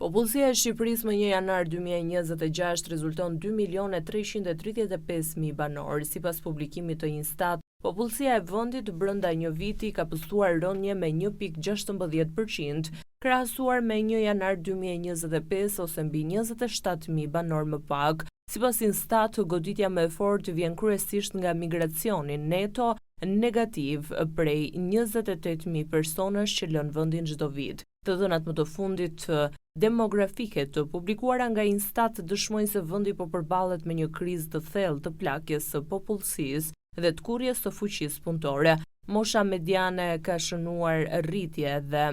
Popullsia e Shqipërisë më 1 janar 2026 rezulton 2.335.000 banor. Sipas publikimit të Instat, popullsia e vendit brenda një viti ka pësuar rënje me 1.16%, krahasuar me 1 janar 2025 ose mbi 27.000 banor më pak. Sipas Instat, goditja më e fortë vjen kryesisht nga migracioni neto negativ prej 28.000 personash që lënë vendin çdo vit. Të dhënat më të fundit demografike të publikuara nga Instat dëshmojnë se vendi po përballet me një krizë të thellë të plakjes së popullsisë dhe të kurrjes së fuqisë punëtore. Mosha mediane ka shënuar rritje dhe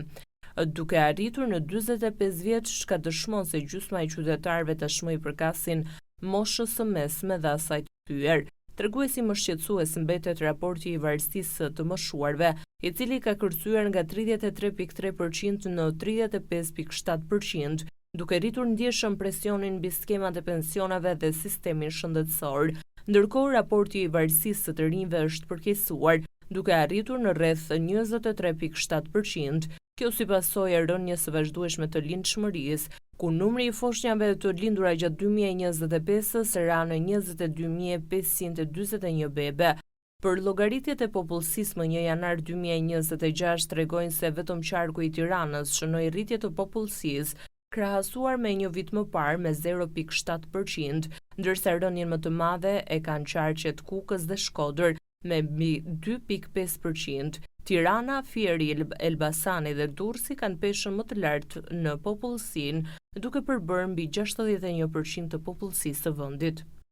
duke arritur në 45 vjeç, ka dëshmon se gjysma e qytetarëve tashmë i përkasin moshës së mesme dhe asaj të thyer. Treguesi më shqetësues mbetet raporti i varësisë të moshuarve, i cili ka kërcyer nga 33.3% në 35.7%, duke rritur ndjeshëm presionin mbi skemat e pensionave dhe sistemin shëndetësor. Ndërkohë, raporti i varësisë së të rinjve është përkeqësuar, duke arritur në rreth 23.7%, kjo si pasojë e rënjes së vazhdueshme të lindshmërisë, ku numri i foshnjave të lindura gjatë 2025-s ra në 22.541 bebe. Për llogaritjet e popullsisë më 1 janar 2026 tregojnë se vetëm qarku i Tiranës shënoi rritje të popullsisë, krahasuar me një vit më parë me 0.7%, ndërsa rënien më të madhe e kanë qarqet Kukës dhe Shkodër me mbi 2.5%. Tirana, Fieri, Elbasani dhe Durrësi kanë peshën më të lartë në popullsinë, duke përbërë mbi 61% të popullsisë së vendit.